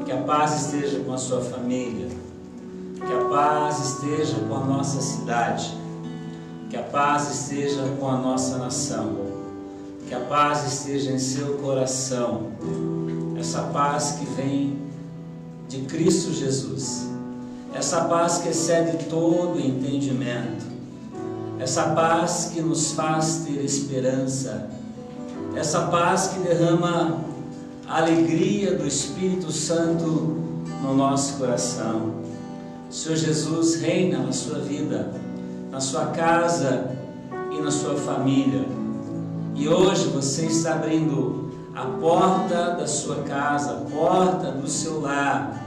Que a paz esteja com a sua família. Que a paz esteja com a nossa cidade. Que a paz esteja com a nossa nação. Que a paz esteja em seu coração. Essa paz que vem de Cristo Jesus. Essa paz que excede todo entendimento. Essa paz que nos faz ter esperança. Essa paz que derrama a alegria do Espírito Santo no nosso coração. O Senhor Jesus reina na sua vida, na sua casa e na sua família. E hoje você está abrindo a porta da sua casa, a porta do seu lar,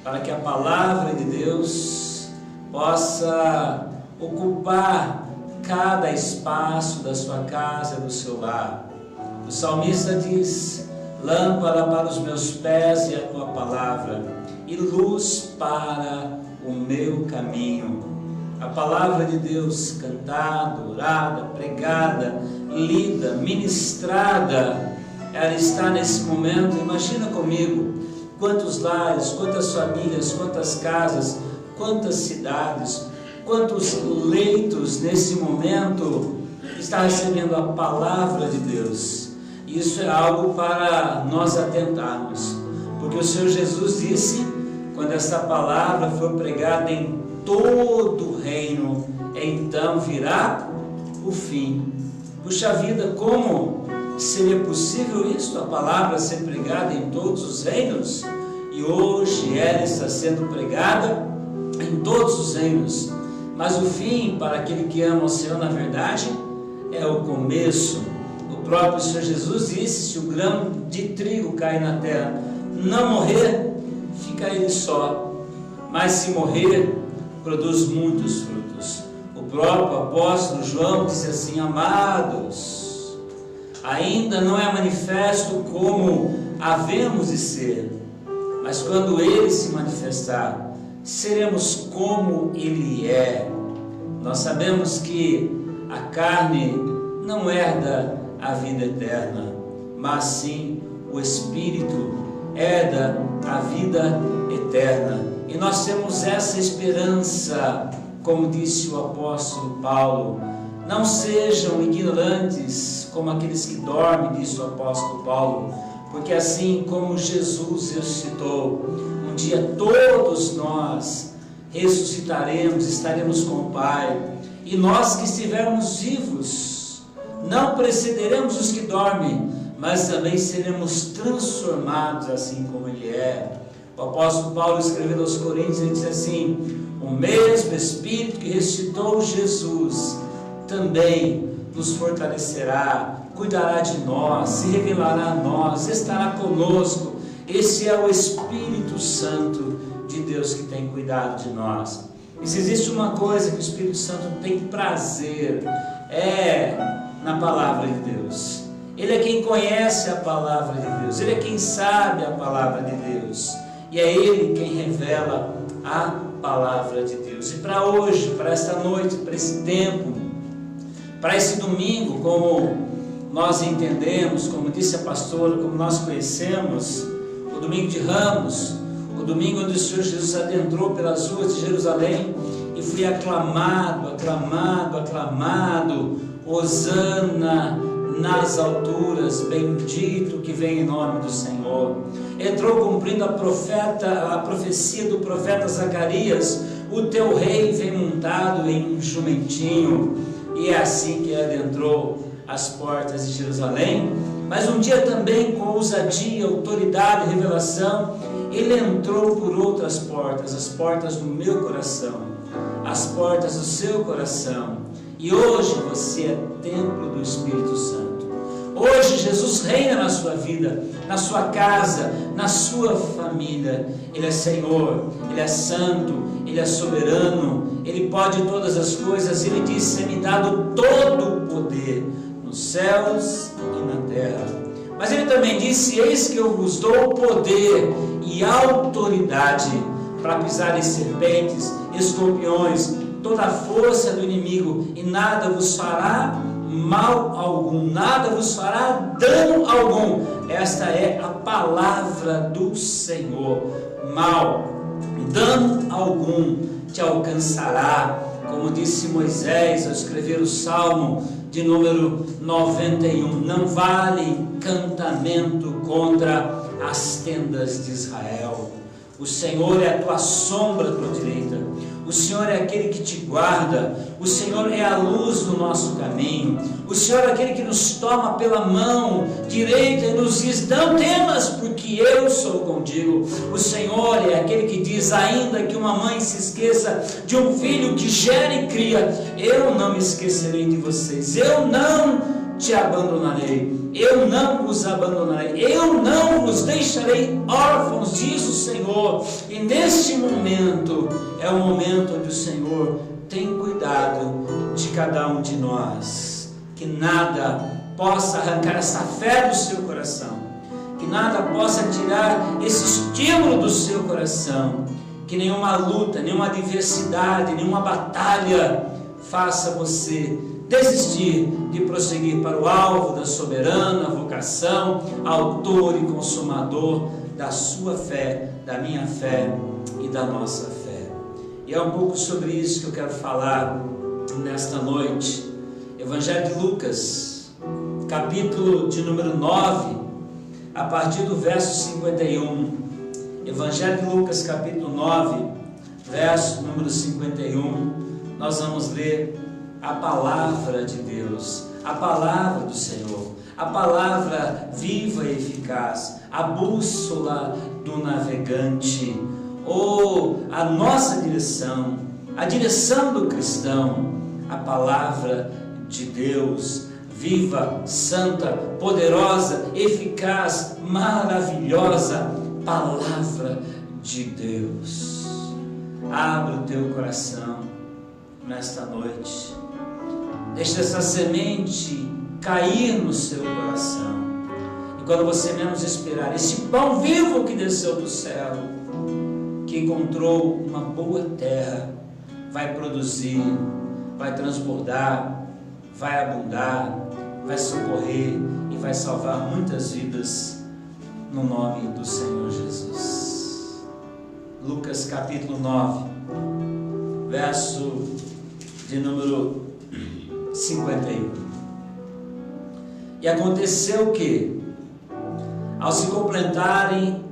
para que a palavra de Deus possa ocupar cada espaço da sua casa e do seu lar. O salmista diz: lâmpada para os meus pés e a tua palavra, e luz para o meu caminho. A palavra de Deus cantada, orada, pregada, lida, ministrada, ela está nesse momento. Imagina comigo quantos lares, quantas famílias, quantas casas, quantas cidades, quantos leitos nesse momento está recebendo a palavra de Deus. Isso é algo para nós atentarmos, porque o Senhor Jesus disse: quando essa palavra for pregada em todo o reino, então virá o fim. Puxa vida, como seria possível isso, a palavra ser pregada em todos os reinos? E hoje ela está sendo pregada em todos os reinos. Mas o fim, para aquele que ama o Senhor, na verdade, é o começo. O próprio Senhor Jesus disse: se o grão de trigo cair na terra, não morrer, fica ele só, mas se morrer, produz muitos frutos. O próprio apóstolo João disse assim: amados, ainda não é manifesto como havemos de ser, mas quando ele se manifestar, seremos como ele é. Nós sabemos que a carne não herda a vida eterna, mas sim o Espírito herda a vida eterna. E nós temos essa esperança, como disse o apóstolo Paulo: não sejam ignorantes como aqueles que dormem, disse o apóstolo Paulo, porque assim como Jesus ressuscitou, um dia todos nós ressuscitaremos, estaremos com o Pai. E nós que estivermos vivos, não precederemos os que dormem, mas também seremos transformados assim como Ele é. O apóstolo Paulo, escrevendo aos Coríntios, ele diz assim: o mesmo Espírito que ressuscitou Jesus também nos fortalecerá, cuidará de nós, se revelará a nós, estará conosco. Esse é o Espírito Santo de Deus que tem cuidado de nós. E se existe uma coisa que o Espírito Santo tem prazer, é na palavra de Deus. Ele é quem conhece a palavra de Deus, Ele é quem sabe a palavra de Deus, e é Ele quem revela a palavra de Deus. E para hoje, para esta noite, para esse tempo, para esse domingo, como nós entendemos, como disse a pastora, como nós conhecemos, o domingo de Ramos, o domingo onde o Senhor Jesus adentrou pelas ruas de Jerusalém e foi aclamado, aclamado, aclamado: Hosana nas alturas, bendito que vem em nome do Senhor. Entrou cumprindo a profecia do profeta Zacarias: o teu rei vem montado em um jumentinho. E é assim que ele adentrou as portas de Jerusalém. Mas um dia também, com ousadia, autoridade e revelação, ele entrou por outras portas, as portas do meu coração, as portas do seu coração. E hoje você é templo do Espírito Santo. Hoje Jesus reina na sua vida, na sua casa, na sua família. Ele é Senhor, Ele é santo, Ele é soberano, Ele pode todas as coisas. Ele disse: é-me dado todo o poder nos céus e na terra. Mas Ele também disse: eis que eu vos dou poder e autoridade para pisar em serpentes, escorpiões, toda a força do inimigo, e nada vos fará mal algum, nada vos fará dano algum. Esta é a palavra do Senhor. Mal, dano algum te alcançará, como disse Moisés ao escrever o Salmo de número 91, não vale encantamento contra as tendas de Israel. O Senhor é a tua sombra à tua direita, o Senhor é aquele que te guarda, o Senhor é a luz do nosso caminho, o Senhor é aquele que nos toma pela mão direita e nos diz: não temas, porque eu sou contigo. O Senhor é aquele que diz: ainda que uma mãe se esqueça de um filho que gera e cria, eu não me esquecerei de vocês, eu não te abandonarei, eu não vos abandonarei, eu não vos deixarei órfãos, diz o Senhor. E neste momento é o momento onde o Senhor tem cuidado de cada um de nós, que nada possa arrancar essa fé do seu coração, que nada possa tirar esse estímulo do seu coração, que nenhuma luta, nenhuma adversidade, nenhuma batalha faça você desistir de prosseguir para o alvo da soberana vocação, autor e consumador da sua fé, da minha fé e da nossa fé. E é um pouco sobre isso que eu quero falar nesta noite. Evangelho de Lucas, capítulo de número 9, a partir do verso 51. Evangelho de Lucas, capítulo 9, verso número 51. Nós vamos ler a palavra de Deus, a palavra do Senhor, a palavra viva e eficaz, a bússola do navegante, ou a nossa direção, a direção do cristão, a palavra de Deus, viva, santa, poderosa, eficaz, maravilhosa, palavra de Deus. Abra o teu coração nesta noite, deixa essa semente cair no seu coração, e quando você menos esperar, esse pão vivo que desceu do céu, que encontrou uma boa terra, vai produzir, vai transbordar, vai abundar, vai socorrer e vai salvar muitas vidas, no nome do Senhor Jesus. Lucas capítulo 9, verso de número 51. E aconteceu que, ao se completarem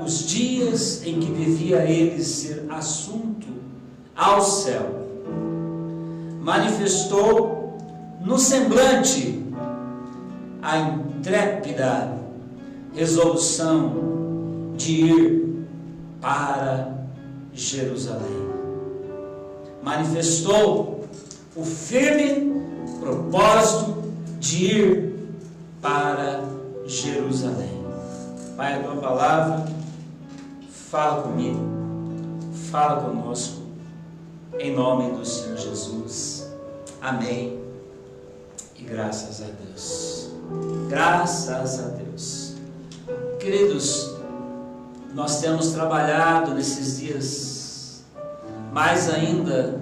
os dias em que devia ele ser assunto ao céu, manifestou no semblante a intrépida resolução de ir para Jerusalém. Manifestou o firme propósito de ir para Jerusalém. Pai, a tua palavra fala comigo, fala conosco, em nome do Senhor Jesus. Amém. E graças a Deus. Graças a Deus. Queridos, nós temos trabalhado nesses dias, mais ainda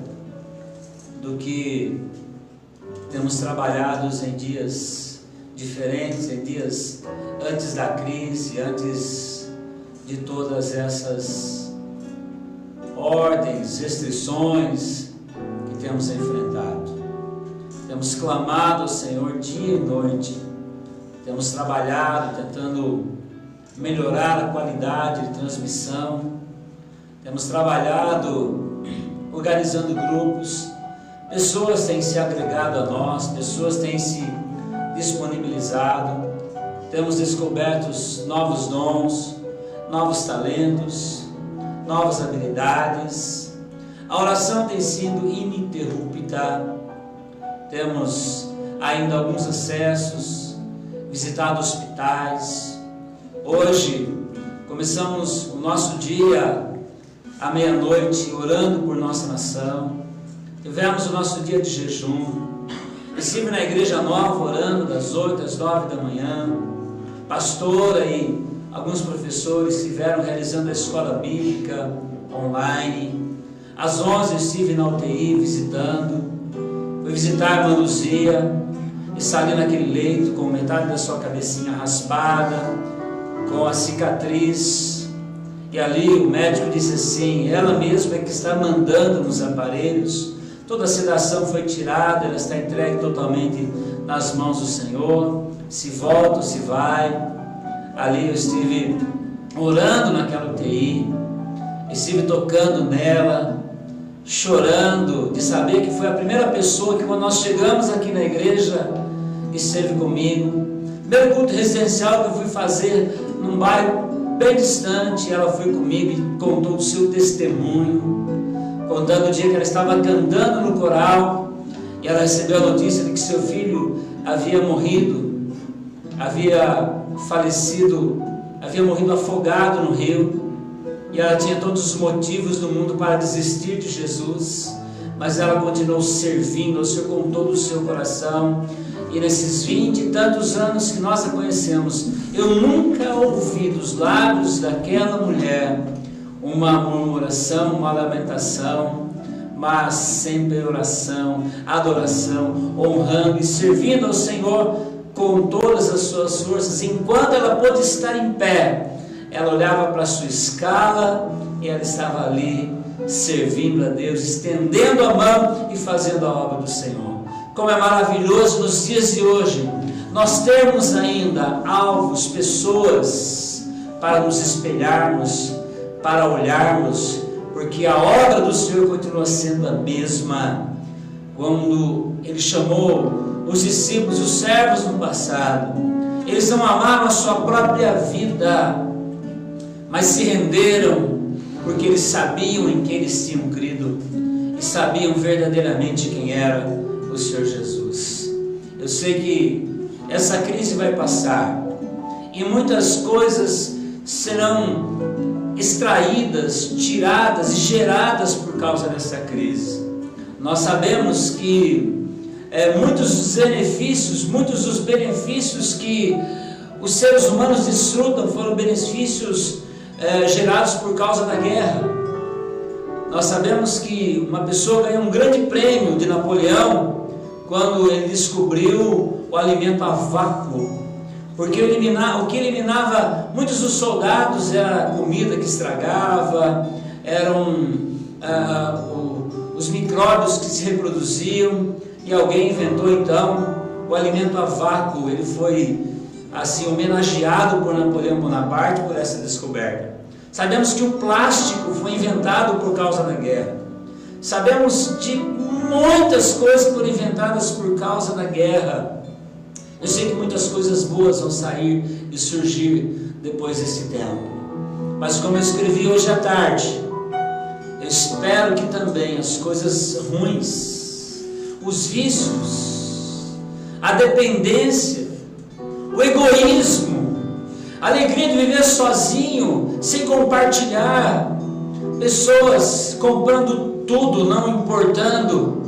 do que temos trabalhado em dias diferentes, em dias antes da crise, antes de todas essas ordens, restrições que temos enfrentado. Temos clamado ao Senhor dia e noite, temos trabalhado tentando melhorar a qualidade de transmissão, temos trabalhado organizando grupos, pessoas têm se agregado a nós, pessoas têm se disponibilizado, temos descoberto novos dons, novos talentos, novas habilidades. A oração tem sido ininterrupta, temos ainda alguns acessos, visitado hospitais. Hoje começamos o nosso dia à meia-noite orando por nossa nação. Tivemos o nosso dia de jejum. Estive na Igreja Nova orando das 8 às 9 da manhã. Pastora e alguns professores estiveram realizando a escola bíblica online. Às 11 estive na UTI visitando. Fui visitar a irmã Luzia. está ali naquele leito, com metade da sua cabecinha raspada, com a cicatriz, e ali o médico disse assim: ela mesma é que está mandando nos aparelhos, toda a sedação foi tirada, ela está entregue totalmente nas mãos do Senhor, se volta ou se vai. Ali eu estive orando naquela UTI, estive tocando nela, chorando de saber que foi a primeira pessoa que, quando nós chegamos aqui na igreja, esteve comigo. Primeiro culto residencial que eu fui fazer num bairro bem distante, ela foi comigo e contou o seu testemunho, contando o dia que ela estava cantando no coral e ela recebeu a notícia de que seu filho havia morrido, havia falecido, havia morrido afogado no rio, e ela tinha todos os motivos do mundo para desistir de Jesus, mas ela continuou servindo ao Senhor com todo o seu coração. E nesses 20 e tantos anos que nós a conhecemos, eu nunca ouvi dos lábios daquela mulher uma murmuração, uma lamentação, mas sempre oração, adoração, honrando e servindo ao Senhor com todas as suas forças. Enquanto ela pôde estar em pé, ela olhava para a sua escala e ela estava ali servindo a Deus, estendendo a mão e fazendo a obra do Senhor. Como é maravilhoso nos dias de hoje nós termos ainda alvos, pessoas para nos espelharmos, para olharmos, porque a obra do Senhor continua sendo a mesma. Quando Ele chamou os discípulos, os servos no passado, eles não amaram a sua própria vida, mas se renderam, porque eles sabiam em quem eles tinham crido e sabiam verdadeiramente quem era o Senhor Jesus. Eu sei que essa crise vai passar e muitas coisas serão extraídas, tiradas e geradas por causa dessa crise. Nós sabemos que muitos dos benefícios que os seres humanos desfrutam foram benefícios gerados por causa da guerra. Nós sabemos que uma pessoa ganhou um grande prêmio de Napoleão quando ele descobriu o alimento a vácuo, porque o que eliminava muitos dos soldados era a comida que estragava, eram os micróbios que se reproduziam, e alguém inventou então o alimento a vácuo. Ele foi assim homenageado por Napoleão Bonaparte por essa descoberta. Sabemos que o plástico foi inventado por causa da guerra. Sabemos de muitas coisas que foram inventadas por causa da guerra. Eu sei que muitas coisas boas vão sair e surgir depois desse tempo. Mas como eu escrevi hoje à tarde, eu espero que também as coisas ruins, os vícios, a dependência, o egoísmo, a alegria de viver sozinho, sem compartilhar, pessoas comprando tudo, não importando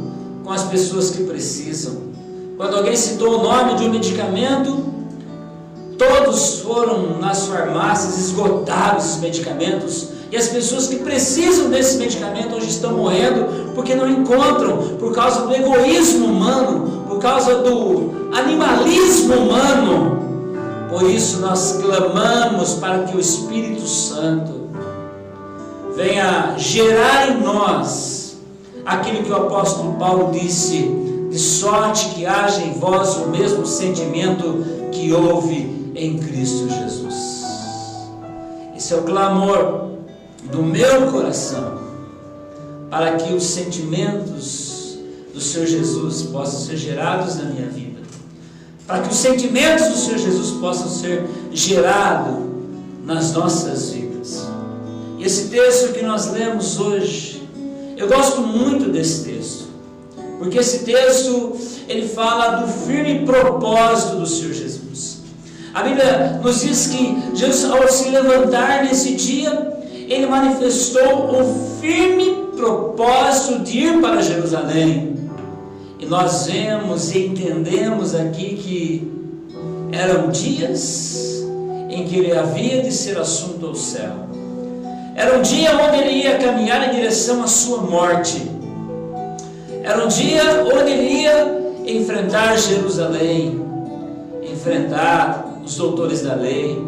com as pessoas que precisam. Quando alguém citou o nome de um medicamento, todos foram nas farmácias, esgotaram esses medicamentos, e as pessoas que precisam desse medicamento hoje estão morrendo porque não encontram, por causa do egoísmo humano, por causa do animalismo humano. Por isso nós clamamos para que o Espírito Santo venha gerar em nós aquilo que o apóstolo Paulo disse: de sorte que haja em vós o mesmo sentimento que houve em Cristo Jesus. Esse é o clamor do meu coração, para que os sentimentos do Senhor Jesus possam ser gerados na minha vida, para que os sentimentos do Senhor Jesus possam ser gerados nas nossas vidas. E esse texto que nós lemos hoje, eu gosto muito desse texto, porque esse texto ele fala do firme propósito do Senhor Jesus. A Bíblia nos diz que Jesus, ao se levantar nesse dia, ele manifestou o firme propósito de ir para Jerusalém. E nós vemos e entendemos aqui que eram dias em que ele havia de ser assunto ao céu. Era um dia onde ele ia caminhar em direção à sua morte. Era um dia onde ele ia enfrentar Jerusalém, enfrentar os doutores da lei,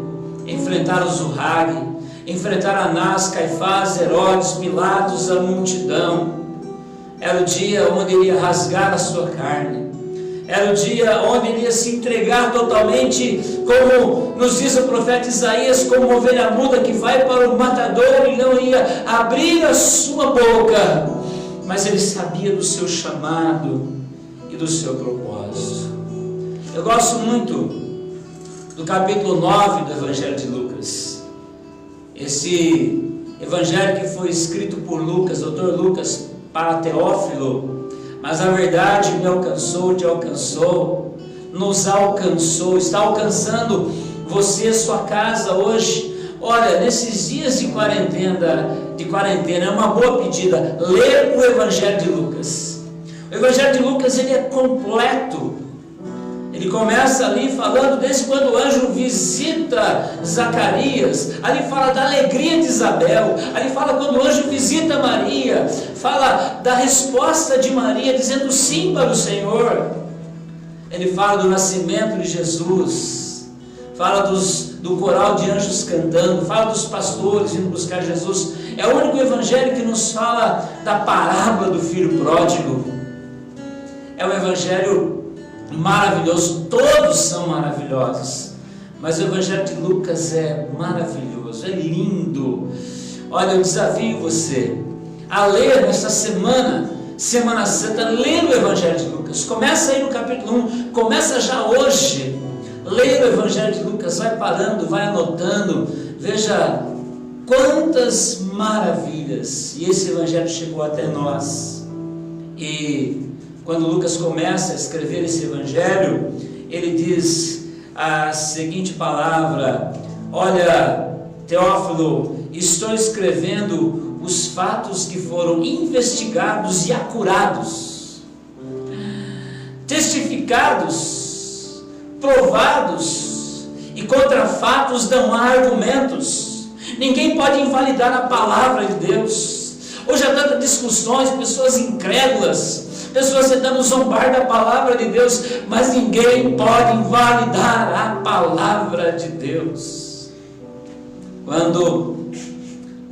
enfrentar os Zurag, enfrentar Anás, Caifás, Herodes, Pilatos, a multidão. Era o dia onde ele ia rasgar a sua carne, era o dia onde ele ia se entregar totalmente, como nos diz o profeta Isaías, como uma ovelha muda que vai para o matador. Ele não ia abrir a sua boca, mas ele sabia do seu chamado e do seu propósito. Eu gosto muito do capítulo 9 do Evangelho de Lucas. Esse evangelho que foi escrito por Lucas, doutor Lucas, para Teófilo, mas a verdade me alcançou, te alcançou, nos alcançou, está alcançando você, sua casa hoje. Olha, nesses dias de quarentena, é uma boa pedida, ler o Evangelho de Lucas. O Evangelho de Lucas, ele é completo. Ele começa ali falando desde quando o anjo visita Zacarias, ali fala da alegria de Isabel, ali fala quando o anjo visita Maria, fala da resposta de Maria, dizendo sim para o Senhor. Ele fala do nascimento de Jesus, fala do coral de anjos cantando, fala dos pastores indo buscar Jesus. É o único evangelho que nos fala da parábola do filho pródigo. É um evangelho maravilhoso, todos são maravilhosos, mas o Evangelho de Lucas é maravilhoso, é lindo. Olha, eu desafio você a ler nesta semana, Semana Santa, lendo o Evangelho de Lucas. Começa aí no capítulo 1, começa já hoje, leia o Evangelho de Lucas, vai parando, vai anotando, veja quantas maravilhas, e esse Evangelho chegou até nós. E quando Lucas começa a escrever esse evangelho, ele diz a seguinte palavra: olha, Teófilo, estou escrevendo os fatos que foram investigados e acurados, testificados, provados, e contra fatos não há argumentos. Ninguém pode invalidar a palavra de Deus. Hoje há tantas discussões, pessoas incrédulas, pessoas tentando zombar da palavra de Deus, mas ninguém pode invalidar a palavra de Deus. Quando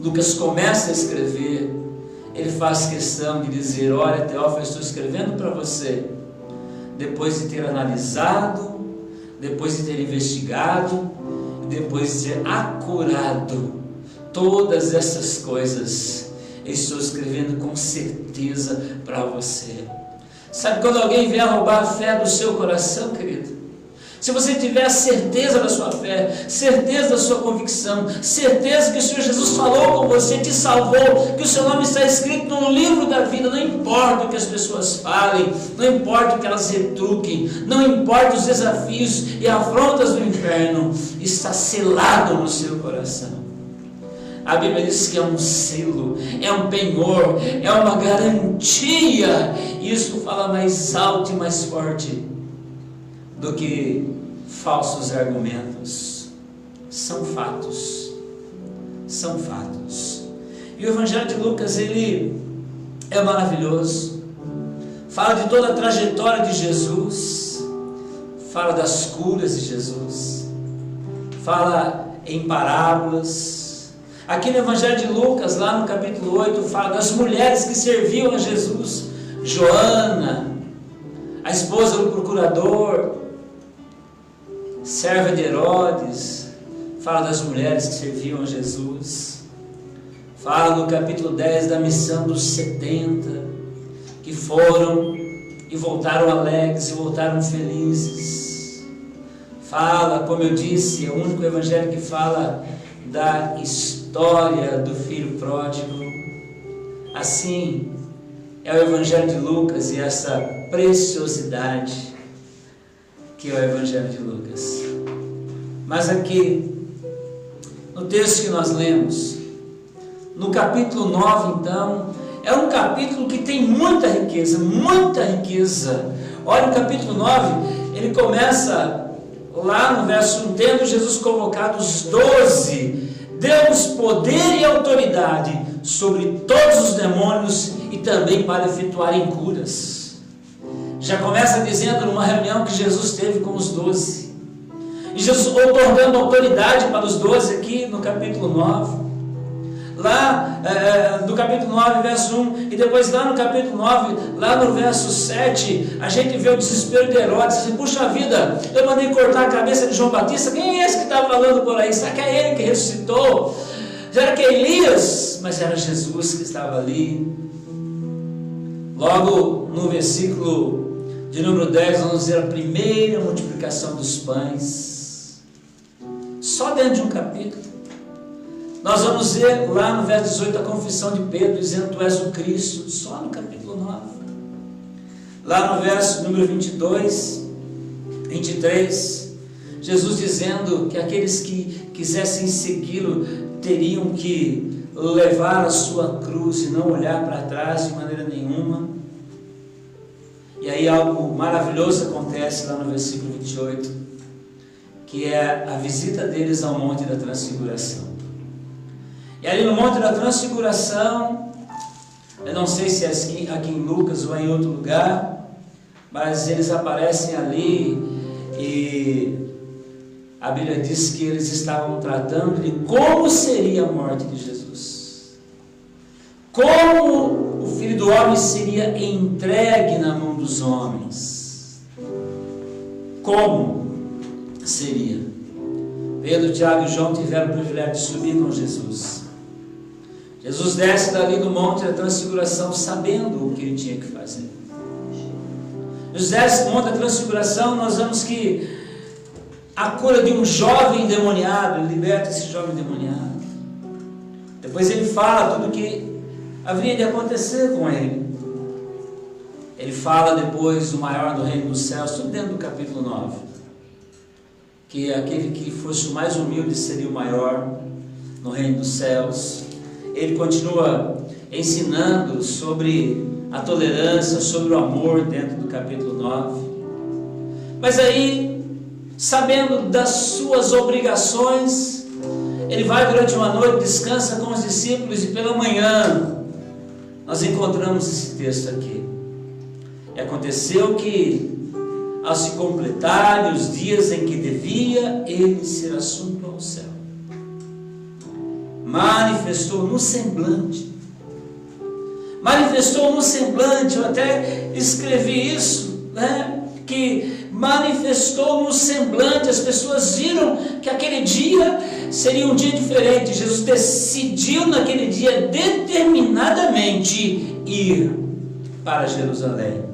Lucas começa a escrever, ele faz questão de dizer: olha, Teófilo, eu estou escrevendo para você, depois de ter analisado, depois de ter investigado, depois de ter acurado todas essas coisas, eu estou escrevendo com certeza para você. Sabe quando alguém vier roubar a fé do seu coração, querido? Se você tiver a certeza da sua fé, certeza da sua convicção, certeza que o Senhor Jesus falou com você, te salvou, que o seu nome está escrito no livro da vida, não importa o que as pessoas falem, não importa o que elas retruquem, não importa os desafios e afrontas do inferno, está selado no seu coração. A Bíblia diz que é um selo, é um penhor, é uma garantia. Isso fala mais alto e mais forte do que falsos argumentos. São fatos. São fatos. E o Evangelho de Lucas, ele é maravilhoso. Fala de toda a trajetória de Jesus. Fala das curas de Jesus. Fala em parábolas. Aqui no Evangelho de Lucas, lá no capítulo 8, fala das mulheres que serviam a Jesus. Joana, a esposa do procurador, serva de Herodes. Fala das mulheres que serviam a Jesus. Fala no capítulo 10 da missão dos 70, que foram e voltaram alegres e voltaram felizes. Fala, como eu disse, é o único evangelho que fala da história do filho pródigo. Assim é o Evangelho de Lucas, e essa preciosidade que é o Evangelho de Lucas. Mas aqui, no texto que nós lemos, no capítulo 9, então, é um capítulo que tem muita riqueza, muita riqueza. Olha o capítulo 9, ele começa lá no verso 1, tendo Jesus convocado os 12, deu-nos poder e autoridade sobre todos os demônios e também para efetuarem curas. Já começa dizendo numa reunião que Jesus teve com os 12. E Jesus otorgando autoridade para os 12 aqui no capítulo 9. Lá no capítulo 9, verso 1, e depois lá no capítulo 9, lá no verso 7, a gente vê o desespero de Herodes, assim, puxa vida, eu mandei cortar a cabeça de João Batista, quem é esse que está falando por aí? Será que é ele que ressuscitou? Será que é Elias? Mas era Jesus que estava ali. Logo no versículo de número 10, vamos ver a primeira multiplicação dos pães, só dentro de um capítulo. Nós vamos ver lá no verso 18 a confissão de Pedro, dizendo: Tu és o Cristo, só no capítulo 9. Lá no verso número 22, 23, Jesus dizendo que aqueles que quisessem segui-lo teriam que levar a sua cruz e não olhar para trás de maneira nenhuma. E aí algo maravilhoso acontece lá no versículo 28, que é a visita deles ao Monte da Transfiguração. E ali no Monte da Transfiguração, eu não sei se é aqui em Lucas ou em outro lugar, mas eles aparecem ali e a Bíblia diz que eles estavam tratando de como seria a morte de Jesus. Como o Filho do Homem seria entregue na mão dos homens. Como seria? Pedro, Tiago e João tiveram o privilégio de subir com Jesus. Jesus desce dali do Monte da Transfiguração sabendo o que ele tinha que fazer. Jesus desce do Monte da Transfiguração, nós vemos que a cura de um jovem endemoniado, ele liberta esse jovem endemoniado. Depois ele fala tudo o que haveria de acontecer com ele. Ele fala depois do maior do reino dos céus, tudo dentro do capítulo 9. Que aquele que fosse o mais humilde seria o maior no reino dos céus. Ele continua ensinando sobre a tolerância, sobre o amor dentro do capítulo 9. Mas aí, sabendo das suas obrigações, ele vai durante uma noite, descansa com os discípulos e pela manhã nós encontramos esse texto aqui. E aconteceu que, ao se completarem os dias em que devia ele ser assunto ao céu, manifestou no semblante, eu até escrevi isso, né? Que manifestou no semblante, as pessoas viram que aquele dia seria um dia diferente. Jesus decidiu naquele dia determinadamente ir para Jerusalém.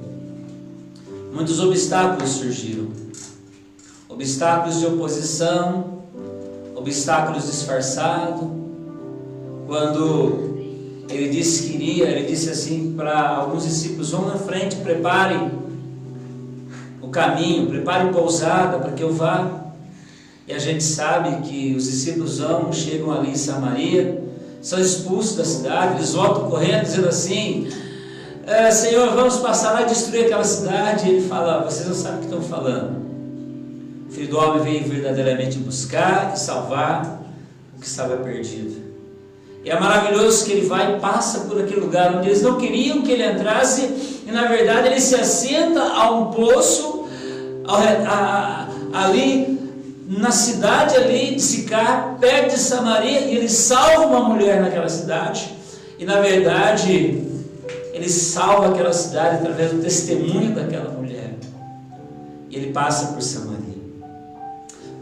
Muitos obstáculos surgiram, obstáculos de oposição, obstáculos disfarçados. Quando ele disse que iria, ele disse assim para alguns discípulos: vão na frente, preparem o caminho, preparem pousada para que eu vá. E a gente sabe que os discípulos vão, chegam ali em Samaria, são expulsos da cidade, eles voltam correndo dizendo assim: Senhor, vamos passar lá e destruir aquela cidade. E ele fala: vocês não sabem o que estão falando. O Filho do Homem veio verdadeiramente buscar e salvar o que estava perdido. E é maravilhoso que ele vai e passa por aquele lugar onde eles não queriam que ele entrasse, e na verdade ele se assenta a um poço ali na cidade ali de Sicar, perto de Samaria, e ele salva uma mulher naquela cidade. E na verdade ele salva aquela cidade através do testemunho daquela mulher. E ele passa por Samaria.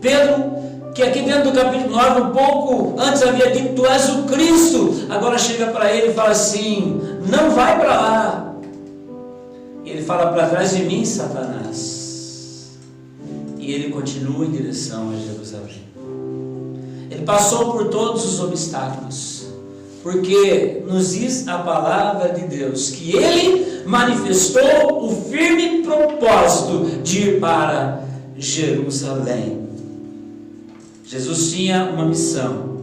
Pedro, que aqui dentro do capítulo 9, um pouco antes havia dito: Tu és o Cristo, agora chega para ele e fala assim: não vai para lá. E ele fala: para trás de mim, Satanás. E ele continua em direção a Jerusalém. Ele passou por todos os obstáculos, porque nos diz a palavra de Deus que ele manifestou o firme propósito de ir para Jerusalém. Jesus tinha uma missão,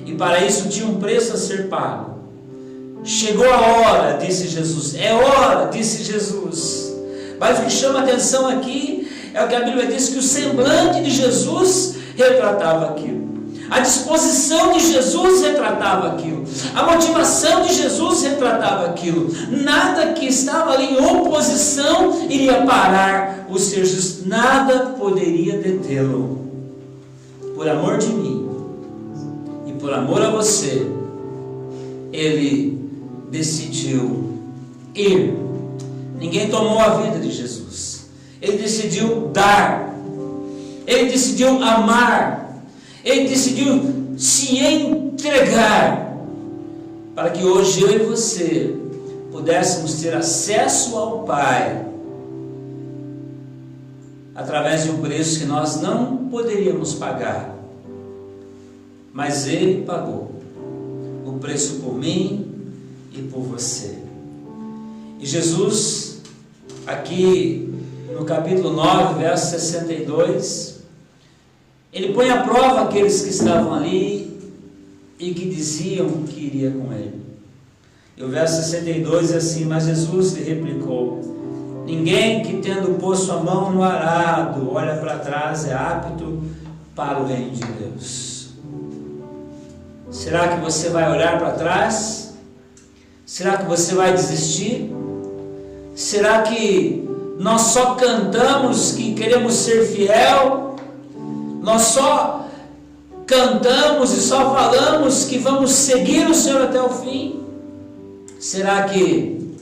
e para isso tinha um preço a ser pago. Chegou a hora, disse Jesus. É hora, disse Jesus. Mas o que chama a atenção aqui é o que a Bíblia diz, que o semblante de Jesus retratava aquilo. A disposição de Jesus retratava aquilo. A motivação de Jesus retratava aquilo. Nada que estava ali em oposição iria parar o ser justo. Nada poderia detê-lo. Por amor de mim e por amor a você, ele decidiu ir. Ninguém tomou a vida de Jesus. Ele decidiu dar. Ele decidiu amar. Ele decidiu se entregar, para que hoje eu e você pudéssemos ter acesso ao Pai, através de um preço que nós não poderíamos pagar, mas Ele pagou o preço por mim e por você. E Jesus, aqui no capítulo 9, verso 62, Ele põe à prova aqueles que estavam ali e que diziam que iria com Ele. E o verso 62 é assim: mas Jesus lhe replicou: ninguém que tendo posto a mão no arado olha para trás é apto para o reino de Deus. Será que você vai olhar para trás? Será que você vai desistir? Será que nós só cantamos que queremos ser fiel? Nós só cantamos e só falamos que vamos seguir o Senhor até o fim? Será que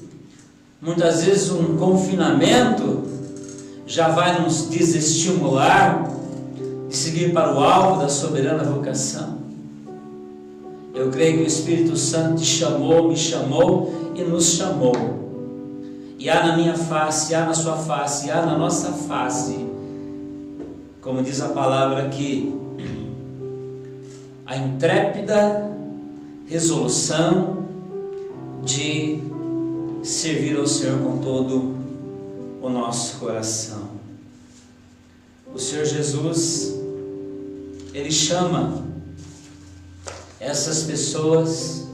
muitas vezes um confinamento já vai nos desestimular de seguir para o alvo da soberana vocação? Eu creio que o Espírito Santo te chamou, me chamou e nos chamou. E há na minha face, há na sua face, há na nossa face, como diz a palavra aqui, a intrépida resolução de servir ao Senhor com todo o nosso coração. O Senhor Jesus, Ele chama essas pessoas,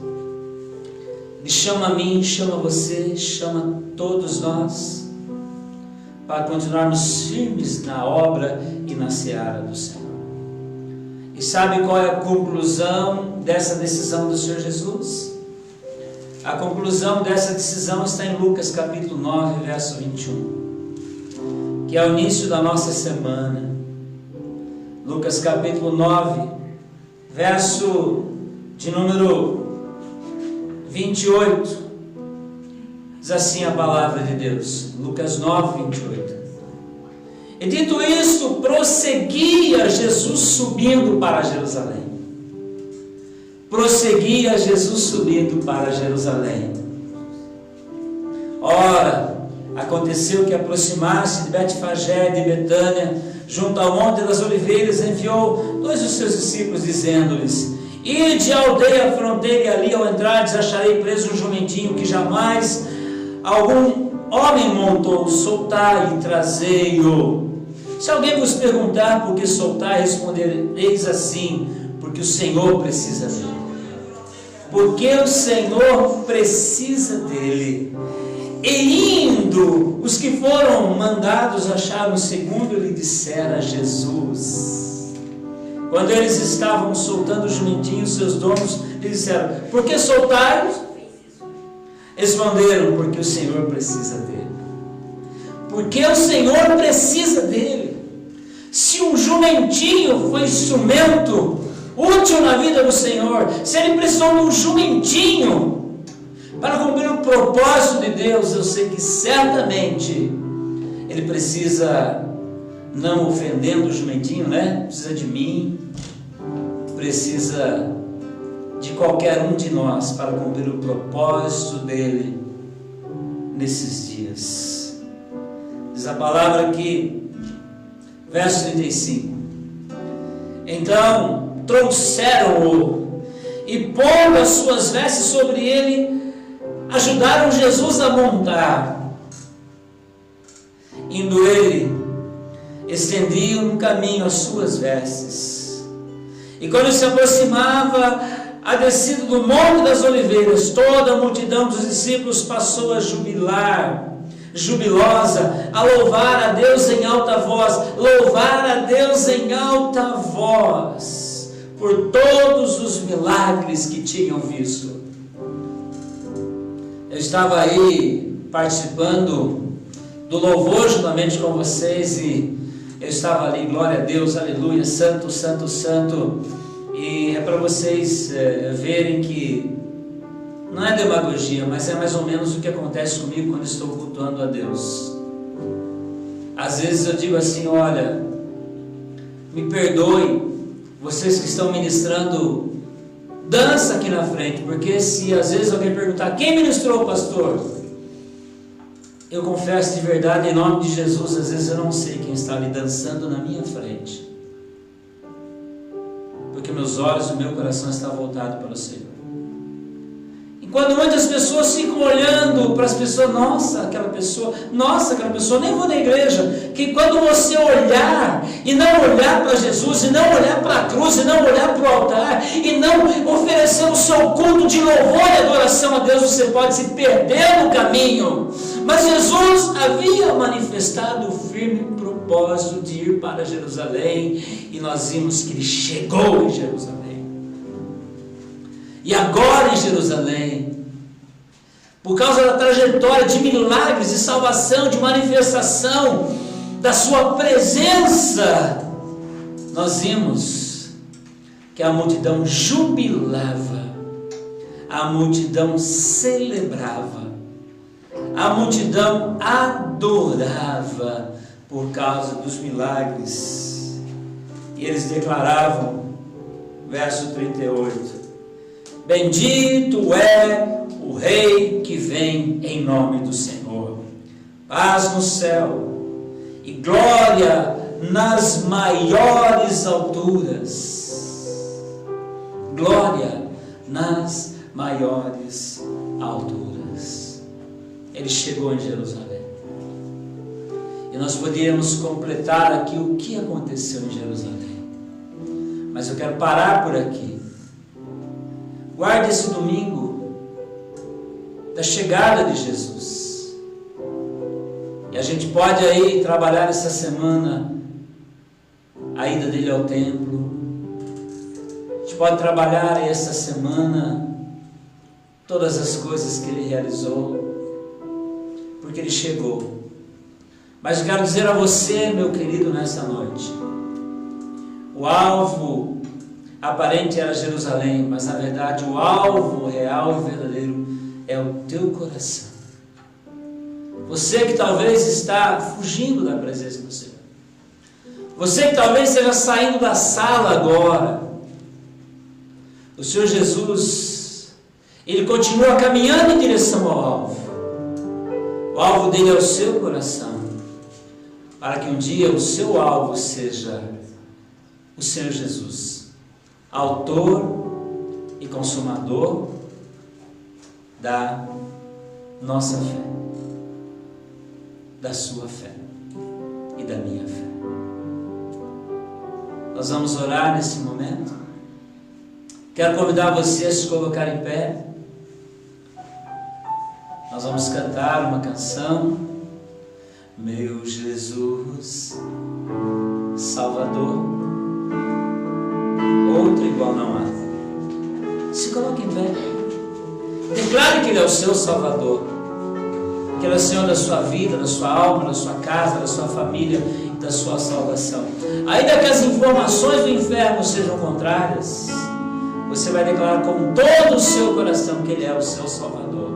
Ele chama a mim, chama você, chama todos nós, para continuarmos firmes na obra e na seara do Senhor. E sabe qual é a conclusão dessa decisão do Senhor Jesus? A conclusão dessa decisão está em Lucas capítulo 9, verso 21, que é o início da nossa semana. Lucas capítulo 9, verso de número 28, diz assim a palavra de Deus, Lucas 9, 28. E dito isto, prosseguia Jesus subindo para Jerusalém. Prosseguia Jesus subindo para Jerusalém. Ora, aconteceu que aproximasse de Betfagé e de Betânia, junto ao Monte das Oliveiras, enviou 2 dos seus discípulos, dizendo-lhes: ide à aldeia fronteira, e ali ao entrardes acharei preso um jumentinho que jamais algum homem montou, soltai e trazei-o. Se alguém vos perguntar por que soltai, respondereis assim: porque o Senhor precisa dele. Porque o Senhor precisa dele. E indo, os que foram mandados acharam segundo lhe dissera Jesus. Quando eles estavam soltando o jumentinho, seus donos lhe disseram: por que soltaram? Responderam: porque o Senhor precisa dele. Porque o Senhor precisa dele. Se um jumentinho foi instrumento útil na vida do Senhor, se ele precisou de um jumentinho para cumprir o propósito de Deus, eu sei que certamente ele precisa, não ofendendo o jumentinho, né? Precisa de mim, precisa de qualquer um de nós para cumprir o propósito dele nesses dias. Diz a palavra aqui, verso 35: então trouxeram-o e, pondo as suas vestes sobre ele, ajudaram Jesus a montar. Indo ele, estendia um caminho as suas vestes, e quando se aproximava a descida do Monte das Oliveiras, toda a multidão dos discípulos passou a jubilar, jubilosa, a louvar a Deus em alta voz, louvar a Deus em alta voz, por todos os milagres que tinham visto. Eu estava aí participando do louvor juntamente com vocês e eu estava ali, glória a Deus, aleluia, santo, santo, santo, e é para vocês verem que não é demagogia, mas é mais ou menos o que acontece comigo quando estou cultuando a Deus. Às vezes eu digo assim, olha, me perdoem, vocês que estão ministrando, dança aqui na frente, porque se às vezes alguém perguntar, quem ministrou, pastor? Eu confesso de verdade, em nome de Jesus, às vezes eu não sei quem está ali dançando na minha frente, porque meus olhos e meu coração estão voltados para o Senhor. Quando muitas pessoas ficam olhando para as pessoas, nossa, aquela pessoa, nem vou na igreja. Que quando você olhar, e não olhar para Jesus, e não olhar para a cruz, e não olhar para o altar, e não oferecer o seu culto de louvor e adoração a Deus, você pode se perder no caminho. Mas Jesus havia manifestado o firme propósito de ir para Jerusalém, e nós vimos que ele chegou em Jerusalém. E agora em Jerusalém, por causa da trajetória de milagres, de salvação, de manifestação da sua presença, nós vimos que a multidão jubilava, a multidão celebrava, a multidão adorava por causa dos milagres. E eles declaravam, verso 38, bendito é o Rei que vem em nome do Senhor, paz no céu e glória nas maiores alturas. Glória nas maiores alturas. Ele chegou em Jerusalém. E nós poderíamos completar aqui o que aconteceu em Jerusalém, mas eu quero parar por aqui. Guarde esse domingo da chegada de Jesus. E a gente pode aí trabalhar essa semana a ida dele ao templo. A gente pode trabalhar essa semana todas as coisas que ele realizou, porque ele chegou. Mas eu quero dizer a você, meu querido, nessa noite, o alvo aparente era Jerusalém, mas na verdade o alvo real e verdadeiro é o teu coração. Você que talvez está fugindo da presença do Senhor, você que talvez esteja saindo da sala agora, o Senhor Jesus, Ele continua caminhando em direção ao alvo. O alvo dele é o seu coração, para que um dia o seu alvo seja o Senhor Jesus, autor e consumador da nossa fé, da sua fé e da minha fé. Nós vamos orar nesse momento. Quero convidar você a se colocar em pé. Nós vamos cantar uma canção. Meu Jesus, Salvador, outro igual não há. Se coloque em pé. Declare que Ele é o seu Salvador, que Ele é o Senhor da sua vida, da sua alma, da sua casa, da sua família e da sua salvação. Ainda que as informações do inferno sejam contrárias, você vai declarar com todo o seu coração que Ele é o seu Salvador.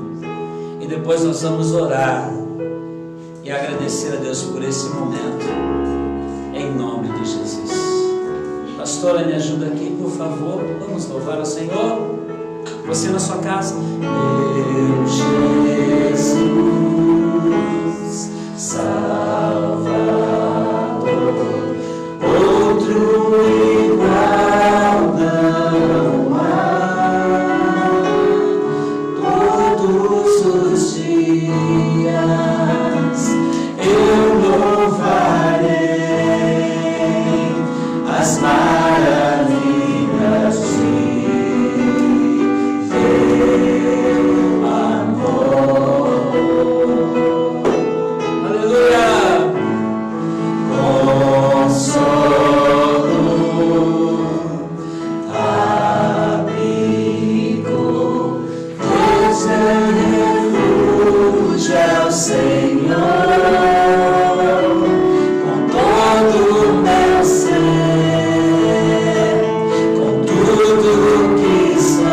E depois nós vamos orar e agradecer a Deus por esse momento, em nome de Jesus. Pastora, me ajuda aqui, por favor. Vamos louvar ao Senhor. Você na sua casa. Meu Jesus, Salvador, outro igual não há. Todos os dias eu louvarei as maravilhas de teu amor. Aleluia! Consolo refúgio é o Senhor, com todo o meu ser, com tudo que sou,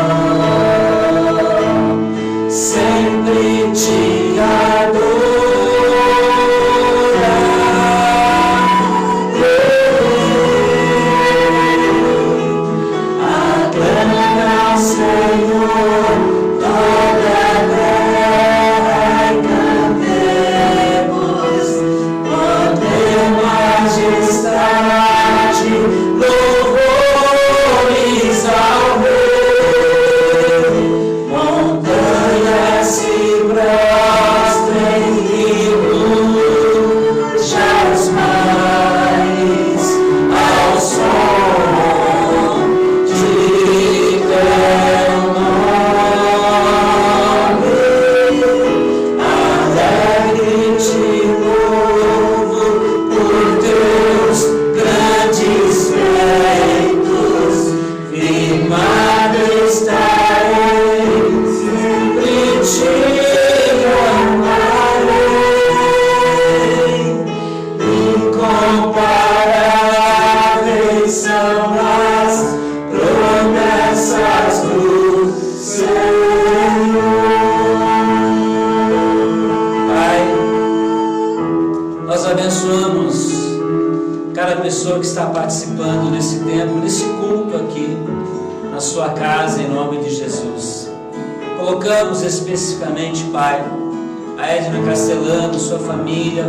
sempre te adoro. Que está participando desse tempo, desse culto aqui na sua casa, em nome de Jesus. Colocamos especificamente, Pai, a Edna Castellano, sua família.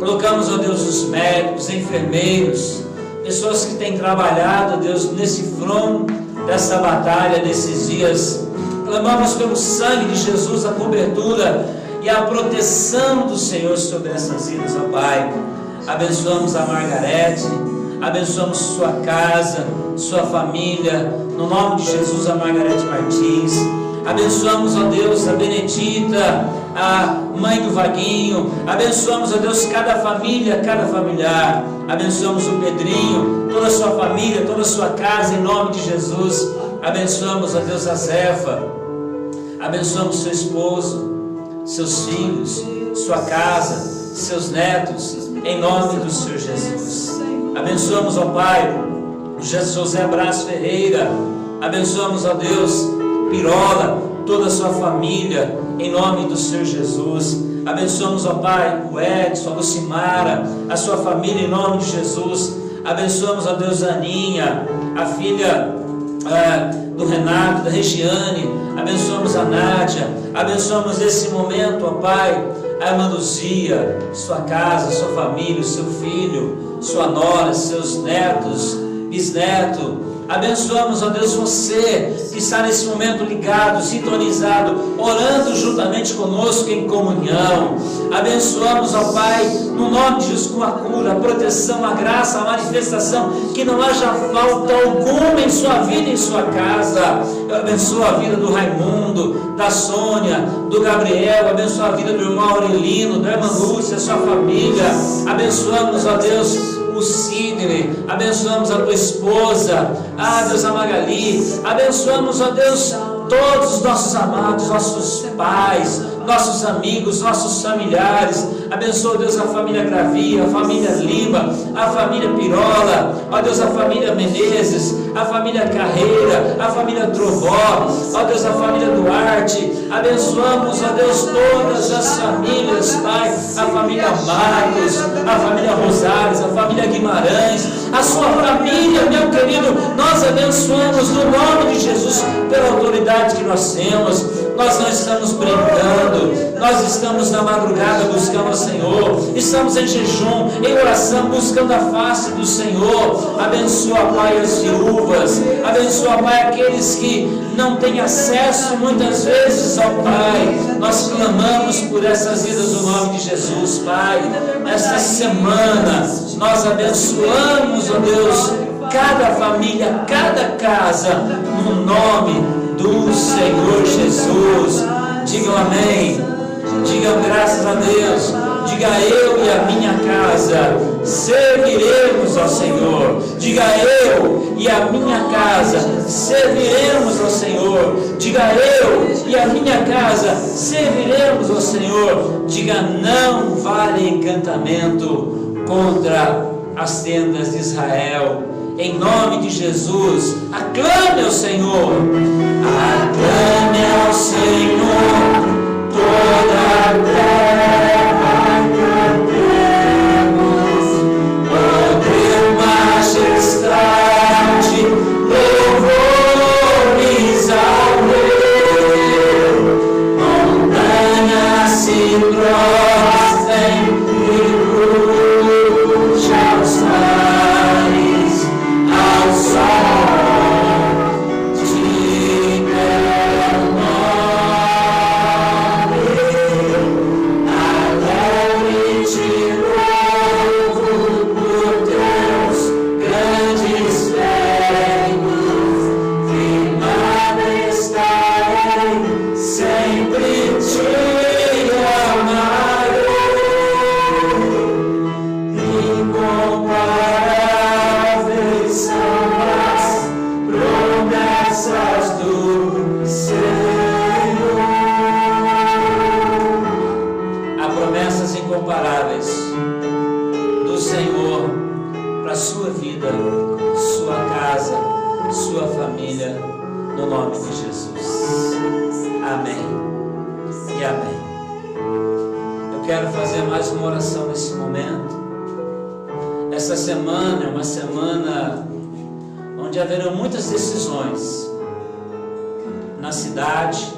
Colocamos, ó Deus, os médicos, enfermeiros, pessoas que têm trabalhado, ó Deus, nesse front dessa batalha, desses dias. Clamamos pelo sangue de Jesus, a cobertura e a proteção do Senhor sobre essas vidas, ó Pai. Abençoamos a Margarete, abençoamos sua casa, sua família, no nome de Jesus, a Margarete Martins. Abençoamos, ó Deus, a Benedita, a mãe do Vaguinho. Abençoamos, ó Deus, cada família, cada familiar. Abençoamos o Pedrinho, toda a sua família, toda a sua casa, em nome de Jesus. Abençoamos, ó Deus, a Zefa. Abençoamos seu esposo, seus filhos, sua casa, seus netos, em nome do Senhor Jesus. Abençoamos, ó Pai, José Brás Ferreira. Abençoamos, ó Deus, Pirola, toda a sua família, em nome do Senhor Jesus. Abençoamos, ó Pai, o Edson, a Lucimara, a sua família, em nome de Jesus. Abençoamos, ó Deus, a Aninha, a filha do Renato, da Regiane. Abençoamos a Nádia. Abençoamos esse momento, ó Pai, a irmã Luzia, sua casa, sua família, o seu filho, sua nora, seus netos, bisneto. Abençoamos, ó Deus, você que está nesse momento ligado, sintonizado, orando juntamente conosco em comunhão. Abençoamos, ó Pai, no nome de Jesus, com a cura, a proteção, a graça, a manifestação, que não haja falta alguma em sua vida, em sua casa. Eu abençoo a vida do Raimundo, da Sônia, do Gabriel. Abençoo a vida do irmão Aurelino, da irmã Lúcia, sua família. Abençoamos, ó Deus, o Sidney. Abençoamos a tua esposa, Deus, a Magali. Abençoamos, ó Deus, todos os nossos amados, nossos pais, nossos amigos, nossos familiares. Abençoa, Deus, a família Gravia, a família Lima, a família Pirola, ó Deus, a família Menezes, a família Carreira, a família Trovó, ó Deus, a família Duarte. Abençoamos, ó Deus, todas as famílias, Pai, a família Marcos, a família Rosales, a família Guimarães, a sua família, meu querido. Nós abençoamos no nome de Jesus, pela autoridade que nós temos. Nós não estamos brincando, nós estamos na madrugada buscando o Senhor, estamos em jejum, em oração, buscando a face do Senhor. Abençoa, Pai, as viúvas, abençoa, Pai, aqueles que não têm acesso muitas vezes ao Pai. Nós clamamos por essas vidas no nome de Jesus, Pai. Esta semana nós abençoamos, ó Deus, cada família, cada casa, no nome do Senhor Jesus. Digam amém, digam graças a Deus, diga: eu e a minha casa serviremos ao Senhor. Diga: eu e a minha casa serviremos ao Senhor. Diga: eu e a minha casa serviremos ao Senhor. Diga: não vale encantamento contra as tendas de Israel. Em nome de Jesus, aclame ao Senhor. Aclame ao Senhor toda a terra, cantemos poder, majestade, louvores ao Rei. Montanhas se prostrem e curte aos mares, ao sol de teu nome. Alegre te louvo por teus grandes feitos, firmado estarei, sempre te amarei. Incomparáveis são as promessas do Senhor. Há promessas incomparáveis do Senhor para a sua vida, sua casa, sua família, no nome de Jesus. Amém e amém. Eu quero fazer mais uma oração nesse momento. Essa semana é uma semana onde haverão muitas decisões na cidade.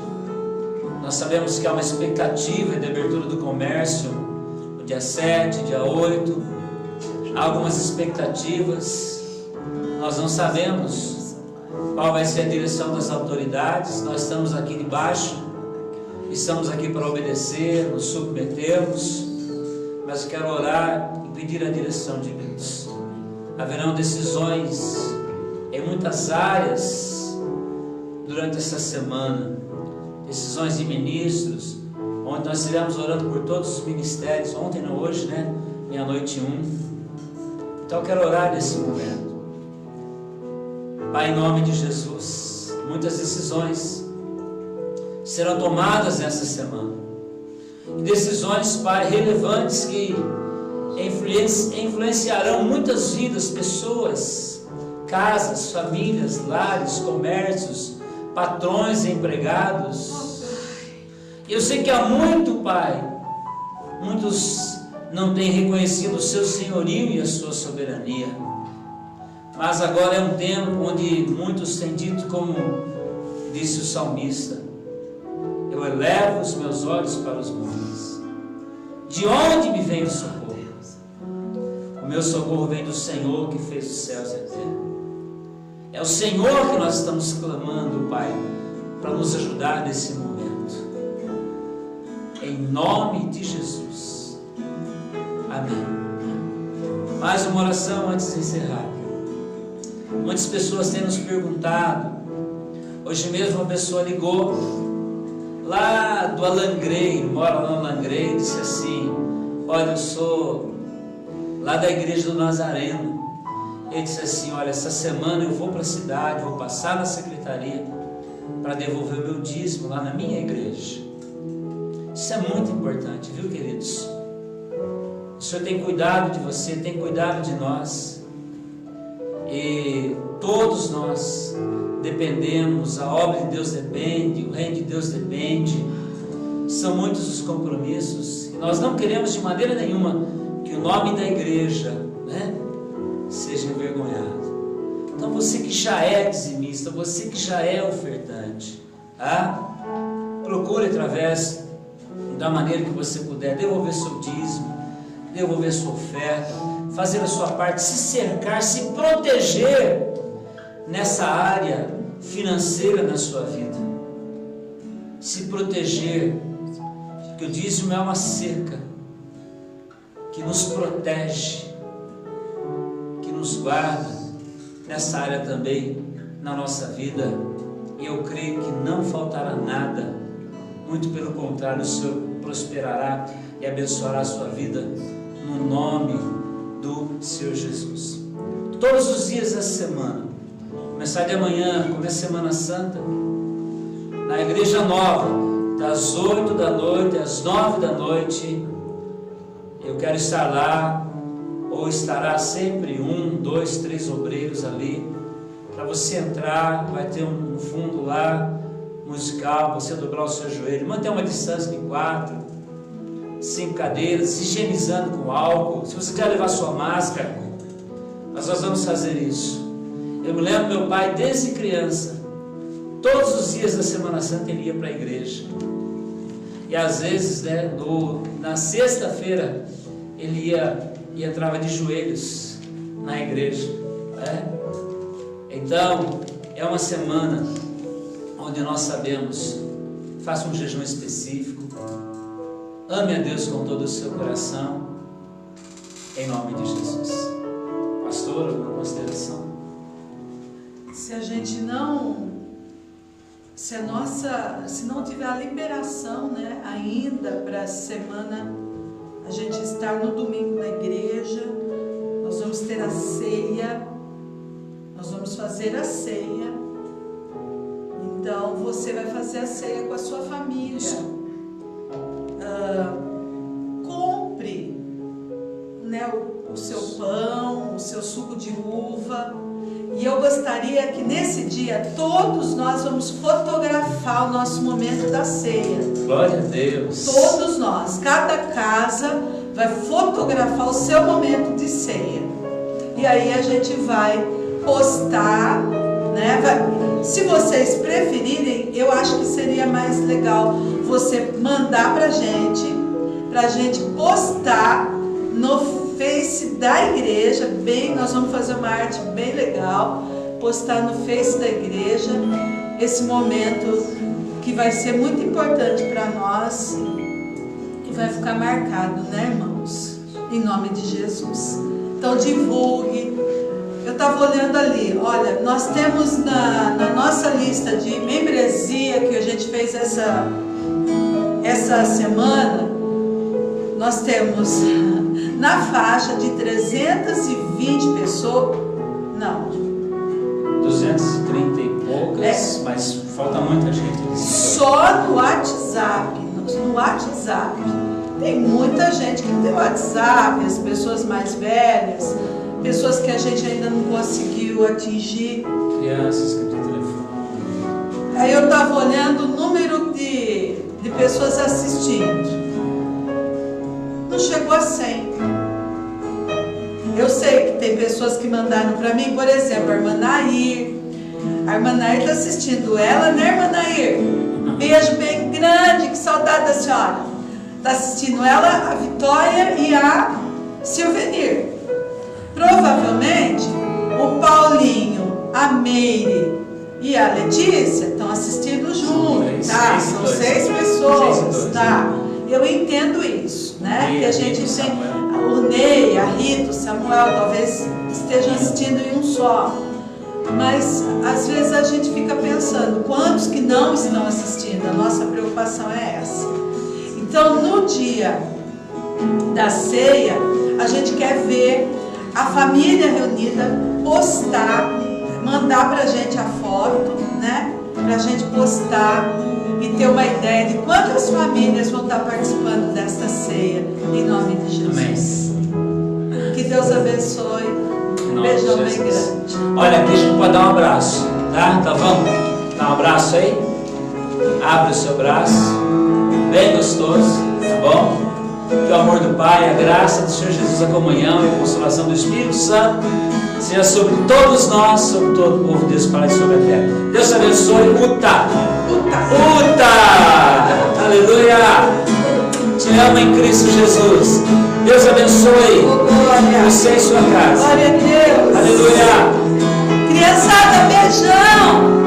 Nós sabemos que há uma expectativa de abertura do comércio no dia 7, dia 8. Há algumas expectativas. Nós não sabemos qual vai ser a direção das autoridades. Nós estamos aqui debaixo, estamos aqui para obedecer, nos submetermos, mas eu quero orar e pedir a direção de Deus. Haverão decisões em muitas áreas durante essa semana, decisões de ministros, onde nós estivemos orando por todos os ministérios, ontem não, hoje, né? Meia-noite 1. Então eu quero orar nesse momento. Pai, em nome de Jesus, muitas decisões serão tomadas nessa semana. E decisões, Pai, relevantes que influenciarão muitas vidas, pessoas, casas, famílias, lares, comércios, patrões, empregados. E eu sei que há muito, Pai, muitos não têm reconhecido o seu senhorio e a sua soberania. Mas agora é um tempo onde muitos têm dito, como disse o salmista: eu elevo os meus olhos para os montes. De onde me vem o socorro? O meu socorro vem do Senhor que fez os céus e a terra. É o Senhor que nós estamos clamando, Pai, para nos ajudar nesse momento. Em nome de Jesus. Amém. Mais uma oração antes de encerrar. Muitas pessoas têm nos perguntado. Hoje mesmo uma pessoa ligou lá do Alangreiro, mora lá no Alangreiro, disse assim: olha, eu sou lá da igreja do Nazareno. Ele disse assim: olha, essa semana eu vou para a cidade, vou passar na secretaria para devolver o meu dízimo lá na minha igreja. Isso é muito importante, viu, queridos? O Senhor tem cuidado de você, tem cuidado de nós. E todos nós dependemos, a obra de Deus depende, o reino de Deus depende. São muitos os compromissos. E nós não queremos de maneira nenhuma que o nome da igreja, né, seja envergonhado. Então você que já é dizimista, você que já é ofertante, procure através da maneira que você puder devolver seu dízimo, devolver sua oferta, fazer a sua parte, se cercar, se proteger nessa área financeira da sua vida. Se proteger, porque o dízimo é uma cerca que nos protege, que nos guarda nessa área também na nossa vida. E eu creio que não faltará nada, muito pelo contrário, o Senhor prosperará e abençoará a sua vida no nome do Senhor Jesus. Todos os dias dessa semana, começar de amanhã, começa a Semana Santa, na igreja nova, das 8 da noite às 9 da noite. Eu quero estar lá, ou estará sempre 1, 2, 3 obreiros ali, para você entrar. Vai ter um fundo lá, musical, você dobrar o seu joelho, manter uma distância de 4, 5 cadeiras, higienizando com álcool. Se você quiser levar sua máscara, nós vamos fazer isso. Eu me lembro, meu pai, desde criança, todos os dias da Semana Santa ele ia para a igreja, e às vezes, né, na sexta-feira ele ia e entrava de joelhos na igreja, né? Então é uma semana onde nós sabemos, faça um jejum específico, ame a Deus com todo o seu coração, em nome de Jesus. Pastor, alguma consideração? Se não tiver a liberação, né, ainda para a semana, a gente estar no domingo na igreja, nós vamos ter a ceia, nós vamos fazer a ceia. Então você vai fazer a ceia com a sua família. Compre, né, o seu pão, o seu suco de uva. E eu gostaria que nesse dia todos nós vamos fotografar o nosso momento da ceia. Glória a Deus. Todos nós, cada casa vai fotografar o seu momento de ceia. E aí a gente vai postar, né? Se vocês preferirem, eu acho que seria mais legal você mandar pra gente postar no Face da igreja, nós vamos fazer uma arte bem legal, postar no Face da igreja, esse momento que vai ser muito importante para nós e vai ficar marcado, né, irmãos? Em nome de Jesus. Então divulgue. Eu estava olhando ali, olha, nós temos na nossa lista de membresia que a gente fez essa semana, nós temos na faixa de 320 pessoas, não, 230 e poucas, mas falta muita gente. Só no WhatsApp, tem muita gente que tem WhatsApp, as pessoas mais velhas, pessoas que a gente ainda não conseguiu atingir. Crianças que têm telefone. Aí eu estava olhando o número de pessoas assistindo. Não chegou a 100. Eu sei que tem pessoas que mandaram para mim, por exemplo, a irmã Nair. A irmã Nair está assistindo ela, né, irmã Nair? Beijo bem grande, que saudade da senhora. Está assistindo ela, a Vitória e a Silvenir. Provavelmente o Paulinho, a Meire e a Letícia estão assistindo juntos, tá? São 6 pessoas, tá? Eu entendo isso, né? Que a gente tem o Ney, a Rita, o Samuel, talvez estejam assistindo em um só. Mas às vezes a gente fica pensando, quantos que não estão assistindo? A nossa preocupação é essa. Então no dia da ceia, a gente quer ver a família reunida, postar, mandar pra gente a foto, né? Pra gente postar e ter uma ideia de quantas famílias vão estar participando desta ceia, em nome de Jesus. Amém. Que Deus abençoe. Um beijão bem grande. Olha, aqui a gente pode dar um abraço, tá? Então vamos dar um abraço aí. Abre o seu braço, bem gostoso, tá bom? Que o amor do Pai, a graça do Senhor Jesus, a comunhão e a consolação do Espírito Santo seja sobre todos nós, sobre todo o povo de Deus, para sobre a terra. Deus abençoe. Uta! Aleluia! Te amo em Cristo Jesus. Deus abençoe você e sua casa. Glória a Deus. Aleluia! Criançada, beijão!